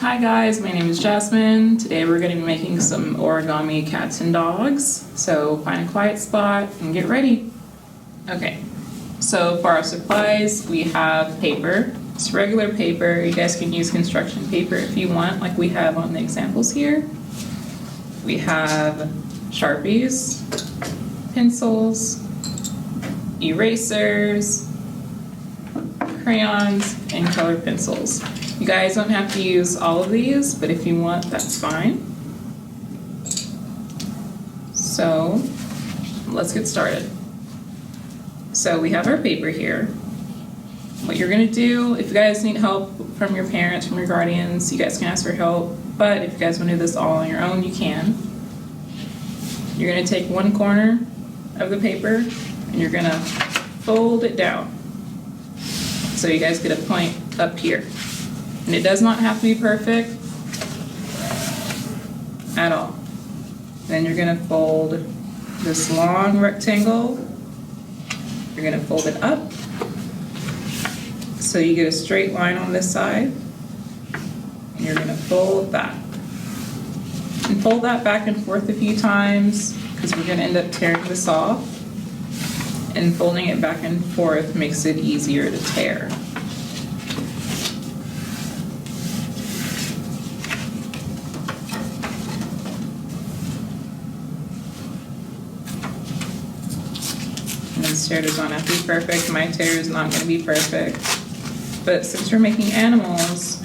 Hi guys, my name is Jasmine. Today we're going to be making some origami cats and dogs. So find a quiet spot and get ready. Okay, so for our supplies we have paper. It's regular paper. You guys can use construction paper if you want, like we have on the examples here. We have Sharpies, pencils, erasers, crayons, and color pencils. You guys don't have to use all of these, but if you want, that's fine. So let's get started. So we have our paper here. What you're gonna do, if you guys need help from your parents, from your guardians, you guys can ask for help, but if you guys wanna do this all on your own, you can. You're gonna take one corner of the paper and you're gonna fold it down. So you guys get a point up here. And it does not have to be perfect at all. Then you're gonna fold this long rectangle. You're gonna fold it up. So you get a straight line on this side. And you're gonna fold that. And fold that back and forth a few times because we're gonna end up tearing this off. And folding it back and forth makes it easier to tear. This tear does not have to be perfect. My tear is not going to be perfect. But since we're making animals,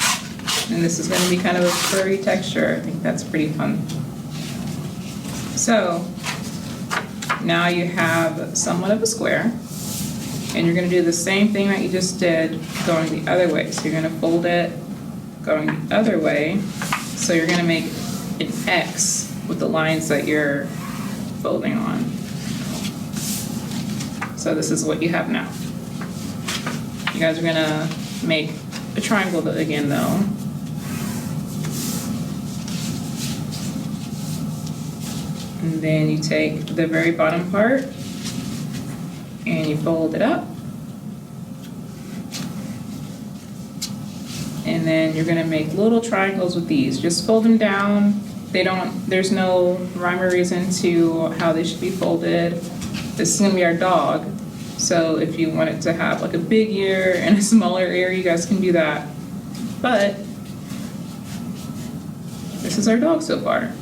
and this is going to be kind of a furry texture, I think that's pretty fun. So now you have somewhat of a square, and you're going to do the same thing that you just did going the other way. So you're going to fold it going the other way. So you're going to make an X with the lines that you're folding on. So this is what you have now. You guys are gonna make a triangle again though. And then you take the very bottom part and you fold it up. And then you're gonna make little triangles with these. Just fold them down. There's no rhyme or reason to how they should be folded. This is gonna be our dog. So if you want it to have like a big ear and a smaller ear, you guys can do that. But this is our dog so far.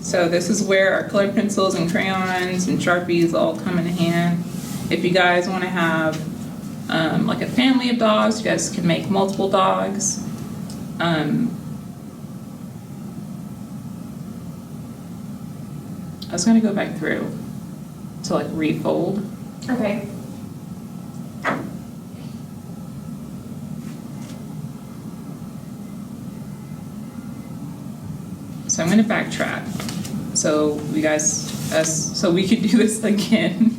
So this is where our color pencils and crayons and Sharpies all come in hand. If you guys want to have like a family of dogs, you guys can make multiple dogs. I was gonna go back through to like refold. Okay. So I'm going to backtrack. So so we could do this again.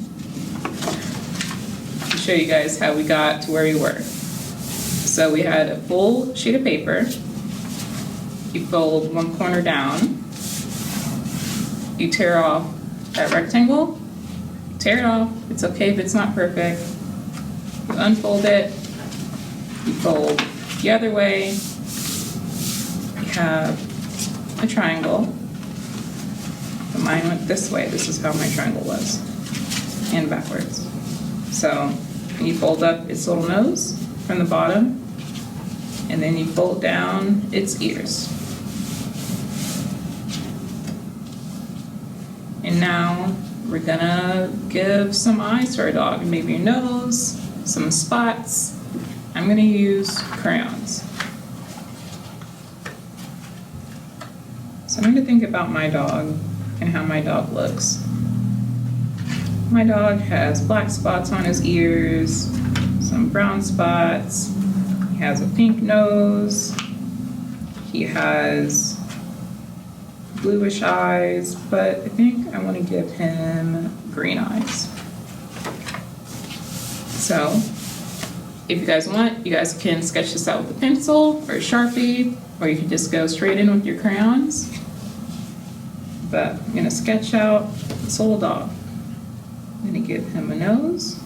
To show you guys how we got to where we were. So we had a full sheet of paper. You fold one corner down. You tear off that rectangle. Tear it off. It's okay if it's not perfect. You unfold it. You fold the other way. You have a triangle. But mine went this way. This is how my triangle was. And backwards. So you fold up its little nose from the bottom. And then you fold down its ears. And now we're gonna give some eyes to our dog, maybe a nose, some spots. I'm gonna use crayons. So I'm gonna think about my dog and how my dog looks. My dog has black spots on his ears, some brown spots. He has a pink nose. He has bluish eyes, but I think I want to give him green eyes. So if you guys want, you guys can sketch this out with a pencil or a Sharpie, or you can just go straight in with your crayons. But I'm going to sketch out this little dog. I'm going to give him a nose.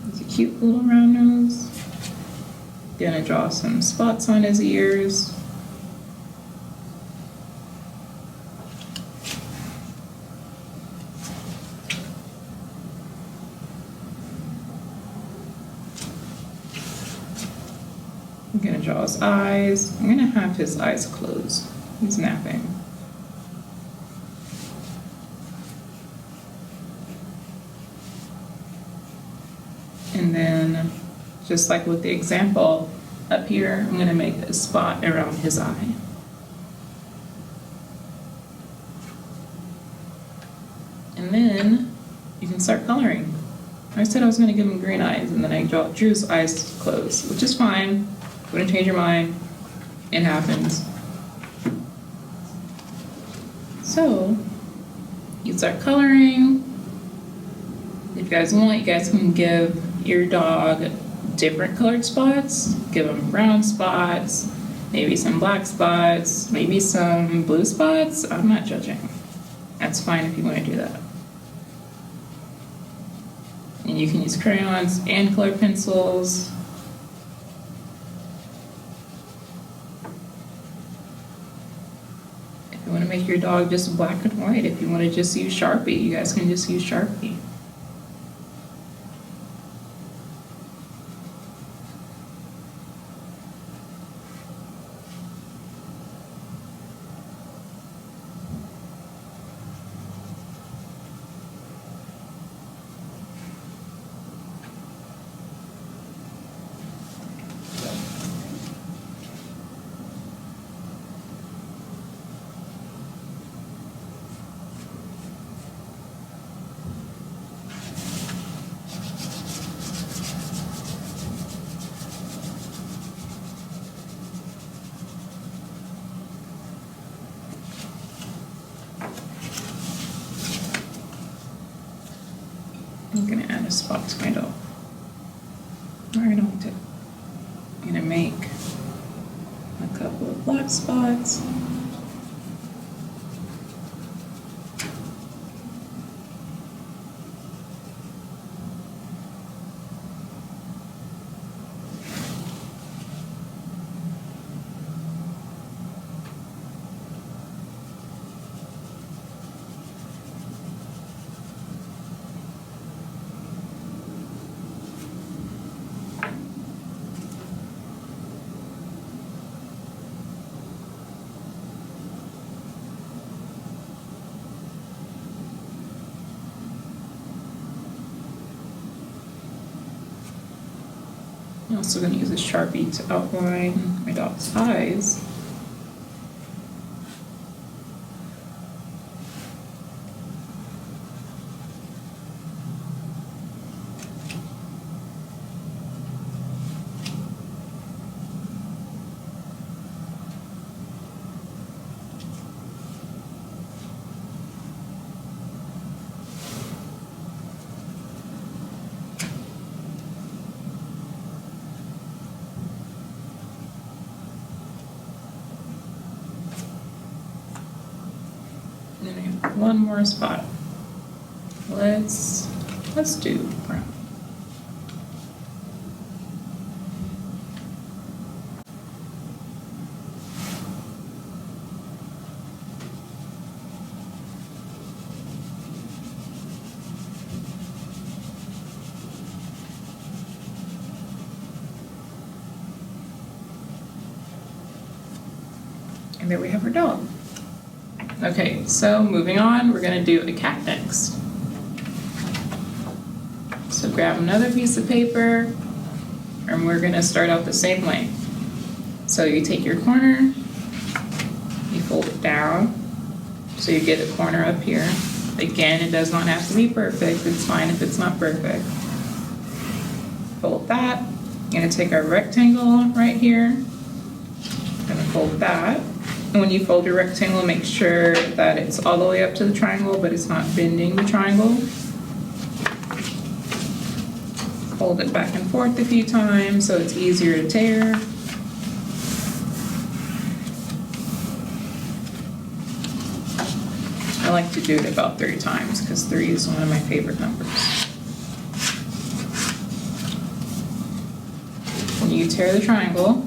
It's a cute little round nose. Gonna draw some spots on his ears. I'm gonna draw his eyes. I'm gonna have his eyes closed. He's napping. And then, just like with the example up here, I'm gonna make a spot around his eye. And then you can start coloring. I said I was gonna give him green eyes, and then I drew his eyes closed, which is fine. Wouldn't change your mind. It happens. So, you start coloring. If you guys want, you guys can give your dog different colored spots. Give them brown spots, maybe some black spots, maybe some blue spots. I'm not judging. That's fine if you want to do that. And you can use crayons and colored pencils. If you want to make your dog just black and white, if you want to just use Sharpie, you guys can just use Sharpie. I'm gonna add a spot to my dog. Right on tip. I'm gonna make a couple of black spots. I'm also going to use a Sharpie to outline my dog's eyes. And then I have one more spot. Let's do brown. And there we have our dog. Okay, so moving on, we're gonna do a cat next. So grab another piece of paper, and we're gonna start out the same way. So you take your corner, you fold it down, so you get a corner up here. Again, it does not have to be perfect, it's fine if it's not perfect. Fold that, you're gonna take our rectangle right here, gonna fold that. And when you fold your rectangle, make sure that it's all the way up to the triangle, but it's not bending the triangle. Fold it back and forth a few times so it's easier to tear. I like to do it about 3 times because 3 is one of my favorite numbers. you tear the triangle.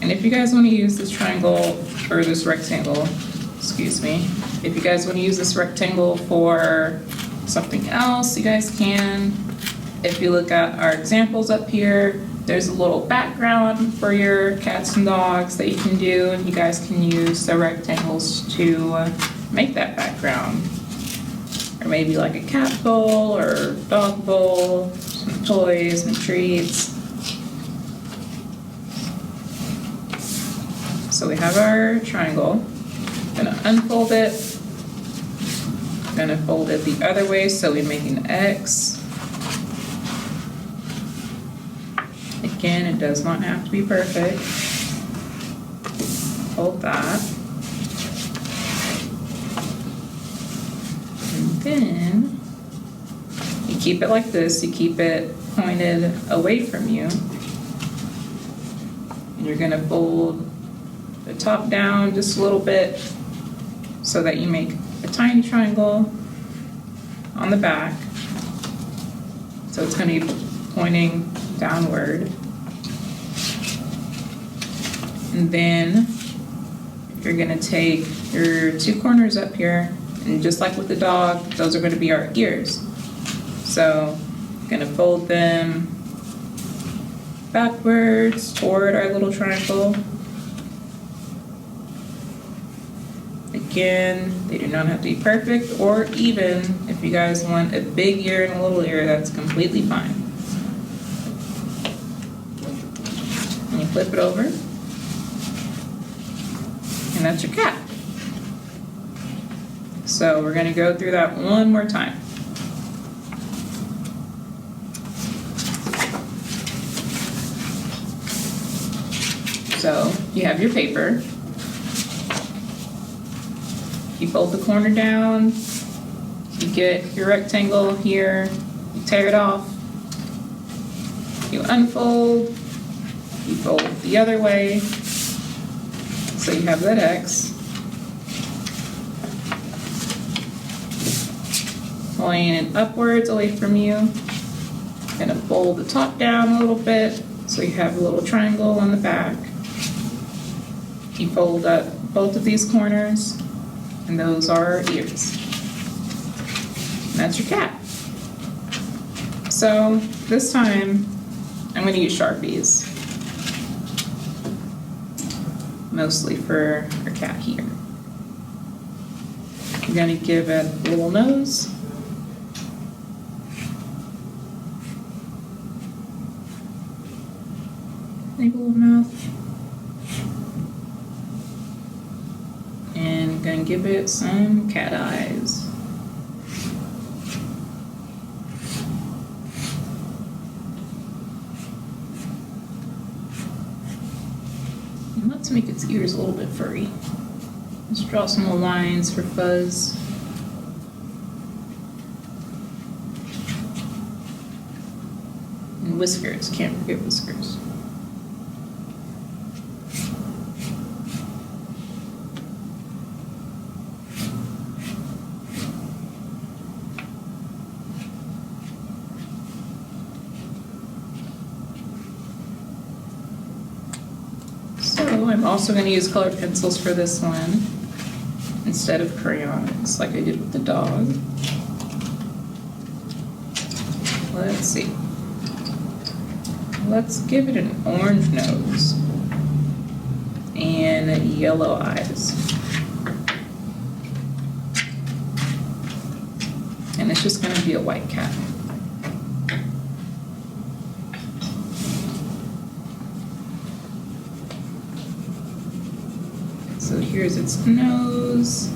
And if you guys want to use this triangle, or this rectangle, excuse me, if you guys want to use this rectangle for something else, you guys can. If you look at our examples up here, there's a little background for your cats and dogs that you can do, and you guys can use the rectangles to make that background. Or maybe like a cat bowl or dog bowl, some toys and treats. So we have our triangle. I'm gonna unfold it. I'm gonna fold it the other way so we make an X. Again, it does not have to be perfect. Fold that. And then you keep it like this. You keep it pointed away from you. And you're gonna fold the top down just a little bit so that you make a tiny triangle on the back. So it's going to be pointing downward. And then you're going to take your two corners up here, and just like with the dog, those are going to be our ears. So I'm going to fold them backwards toward our little triangle. Again, they do not have to be perfect or even. If you guys want a big ear and a little ear, that's completely fine. And you flip it over, and that's your cat. So we're going to go through that one more time. So you have your paper. You fold the corner down, you get your rectangle here, you tear it off, you unfold, you fold the other way, so you have that X. Pulling it upwards away from you, gonna fold the top down a little bit, so you have a little triangle on the back. You fold up both of these corners, and those are our ears. And that's your cat. So this time, I'm going to use Sharpies. Mostly for our cat here. I'm going to give it a little nose. Maybe a little mouth. And gonna give it some cat eyes. And let's make its ears a little bit furry. Let's draw some little lines for fuzz. And whiskers, can't forget whiskers. I'm also going to use colored pencils for this one instead of crayons like I did with the dog. Let's see. Let's give it an orange nose and yellow eyes. And it's just going to be a white cat. So here's its nose.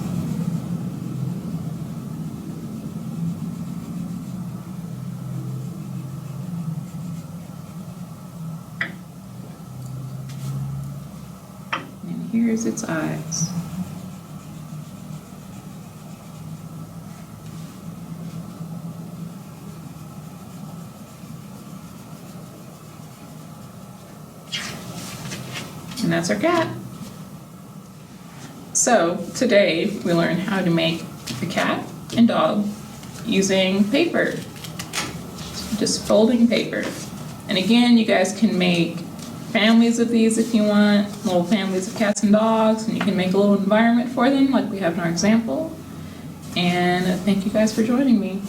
And here's its eyes. And that's our cat. So today we learned how to make a cat and dog using paper, just folding paper. And again, you guys can make families of these if you want, little families of cats and dogs, and you can make a little environment for them like we have in our example. And thank you guys for joining me.